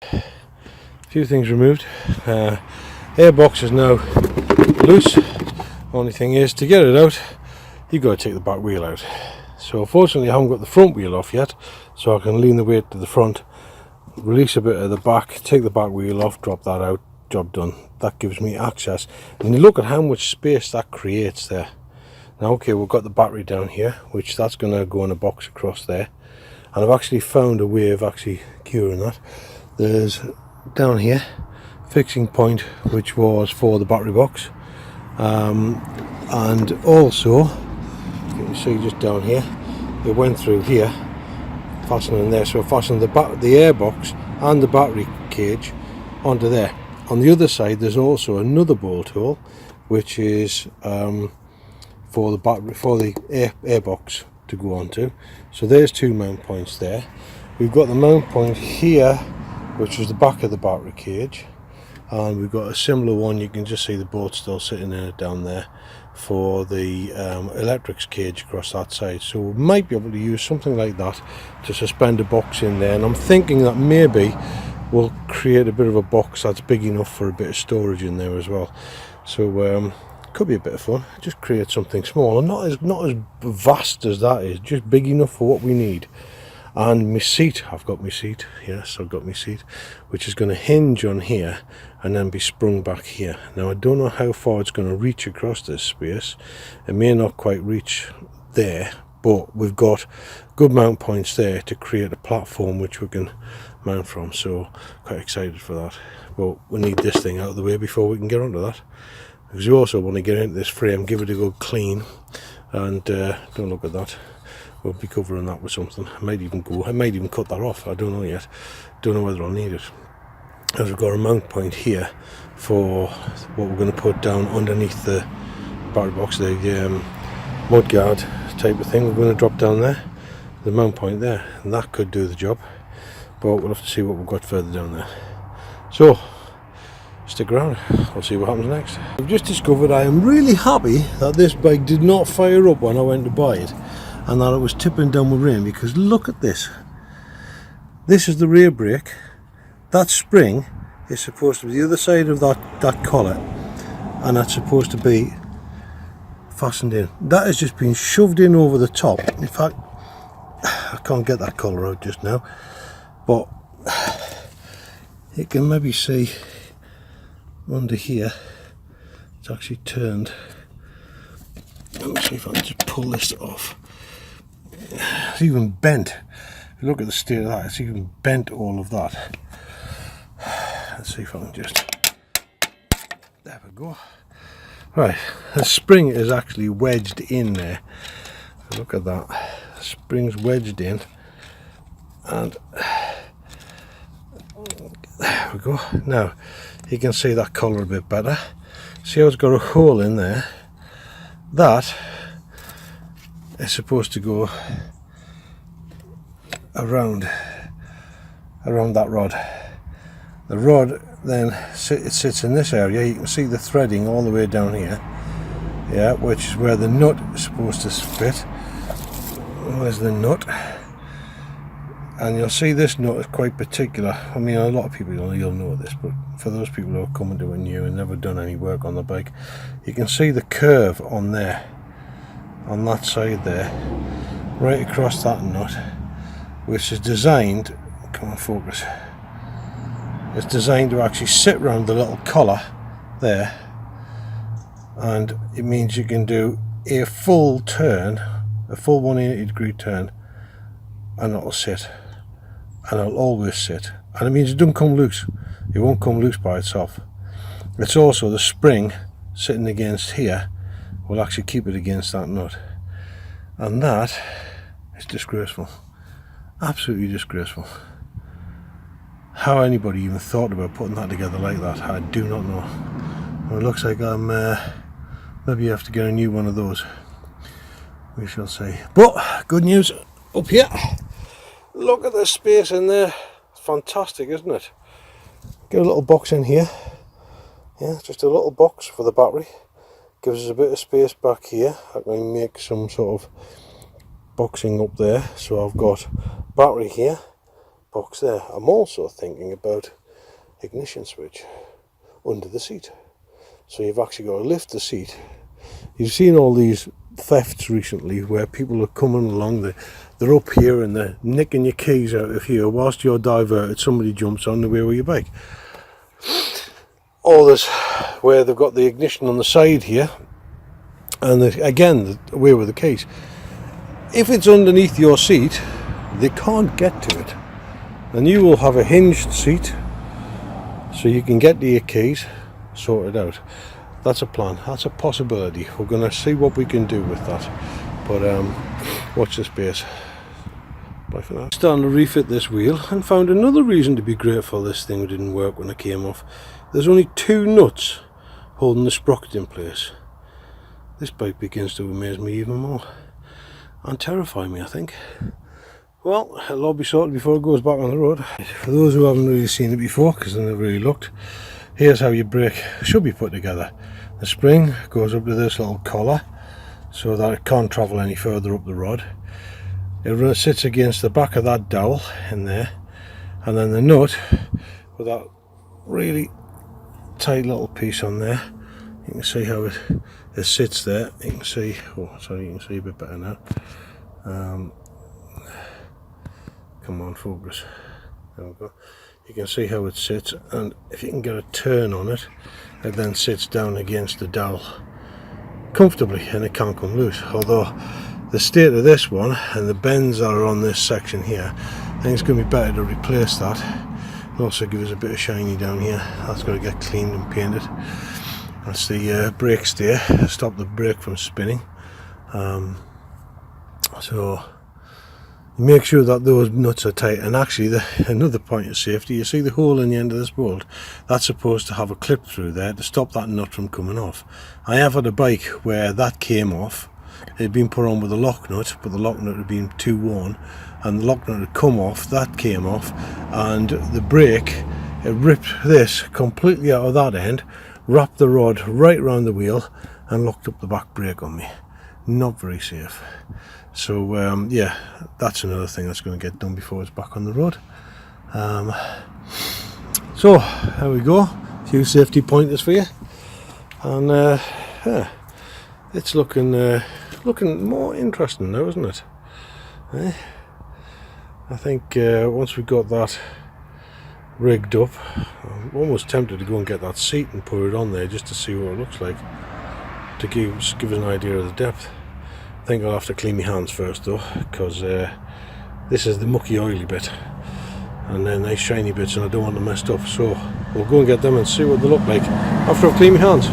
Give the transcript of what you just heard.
A few things removed. Airbox is now loose. Only thing is, to get it out, you've got to take the back wheel out. So fortunately I haven't got the front wheel off yet, so I can lean the weight to the front, release a bit of the back, take the back wheel off, drop that out, job done. That gives me access. And you look at how much space that creates there. Now okay, we've got the battery down here, which that's going to go in a box across there. And I've actually found a way of actually curing that. There's down here fixing point which was for the battery box, and also you can see just down here it went through here, fastening there, so I fastened the airbox and the battery cage onto there. On the other side there's also another bolt hole which is for the battery, for the airbox to go onto. So there's two mount points there. We've got the mount point here which is the back of the battery cage, and we've got a similar one, you can just see the bolt still sitting in it down there, for the electrics cage across that side. So we might be able to use something like that to suspend a box in there, and I'm thinking that maybe we'll create a bit of a box that's big enough for a bit of storage in there as well. So could be a bit of fun. Just create something small and not as vast as that is, just big enough for what we need. And my seat, I've got my seat, yes, I've got my seat, which is going to hinge on here and then be sprung back here. Now I don't know how far it's going to reach across this space. It may not quite reach there, but we've got good mount points there to create a platform which we can mount from, so quite excited for that. But we need this thing out of the way before we can get onto that, because we also want to get into this frame, give it a good clean, and don't look at that. We'll be covering that with something. I might even cut that off, I don't know yet. Don't know whether I'll need it. As we've got a mount point here for what we're going to put down underneath the battery box, the mud guard type of thing. We're going to drop down there, the mount point there, and that could do the job. But we'll have to see what we've got further down there. So stick around, we'll see what happens next. I've just discovered I am really happy that this bike did not fire up when I went to buy it, and that it was tipping down with rain, because look at this. This is the rear brake. That spring is supposed to be the other side of that collar, and that's supposed to be fastened in. That has just been shoved in over the top. In fact, I can't get that collar out just now, but you can maybe see under here it's actually turned. Let me see if I can just pull this off. It's even bent. If you look at the state of that, it's even bent all of that. Let's see if I can just, there we go. Right, the spring is actually wedged in there. Look at that, the spring's wedged in, and there we go. Now you can see that collar a bit better. See how it's got a hole in there? That is supposed to go around that rod. The rod then it sits in this area. You can see the threading all the way down here, yeah, which is where the nut is supposed to fit. There's the nut, and you'll see this nut is quite particular. I mean, a lot of people you'll know this, but for those people who are coming to it new and never done any work on the bike, you can see the curve on there, on that side there, right across that nut, which is designed, come on focus, it's designed to actually sit around the little collar there, and it means you can do a full turn, a full 180 degree turn, and it'll sit, and it'll always sit, and it means it doesn't come loose. It won't come loose by itself. It's also the spring sitting against here will actually keep it against that nut, and that is disgraceful, absolutely disgraceful. How anybody even thought about putting that together like that, I do not know. Well, it looks like I'm maybe you have to get a new one of those, we shall see. But good news up here, look at the space in there, it's fantastic, isn't it? Get a little box in here, yeah, just a little box for the battery. Gives us a bit of space back here. I can make some sort of boxing up there. So I've got battery here, box there, I'm also thinking about ignition switch under the seat. So you've actually got to lift the seat. You've seen all these thefts recently where people are coming along, they're up here and they're nicking your keys out of here whilst you're diverted. Somebody jumps on the wheel with your bike. Or there's where they've got the ignition on the side here, and again away with the keys. If it's underneath your seat, they can't get to it, and you will have a hinged seat so you can get to your keys sorted out. That's a plan, that's a possibility. We're going to see what we can do with that, but watch this space. Bye for now. Starting to refit this wheel and found another reason to be grateful this thing didn't work when it came off. There's only 2 nuts holding the sprocket in place. This bike begins to amaze me even more and terrify me, I think. Well, it'll all be sorted before it goes back on the road. For those who haven't really seen it before, because they never really looked, here's how your brake should be put together. The spring goes up to this little collar so that it can't travel any further up the rod. It sits against the back of that dowel in there, and then the nut with that really tight little piece on there, you can see how it sits there. You can see, oh sorry, you can see a bit better now. Come on, focus. There we go. You can see how it sits, and if you can get a turn on it, it then sits down against the dowel comfortably and it can't come loose. Although the state of this one and the bends that are on this section here, I think it's going to be better to replace that. It'll also give us a bit of shiny down here. That's going to get cleaned and painted. That's the brake steer, stop the brake from spinning. So make sure that those nuts are tight. And actually, another point of safety, you see the hole in the end of this bolt? That's supposed to have a clip through there to stop that nut from coming off. I have had a bike where that came off. It had been put on with a lock nut, but the lock nut had been too worn, and the lock nut had come off, that came off, and the brake, it ripped this completely out of that end, wrapped the rod right around the wheel, and locked up the back brake on me. Not very safe. So yeah, that's another thing that's going to get done before it's back on the road. So there we go, a few safety pointers for you, and yeah, it's looking more interesting now, isn't it? I think once we got that rigged up, I'm almost tempted to go and get that seat and put it on there just to see what it looks like, to give us an idea of the depth. I think I'll have to clean my hands first though, because this is the mucky oily bit and then nice shiny bits, and I don't want them messed up, so we'll go and get them and see what they look like after I've cleaned my hands.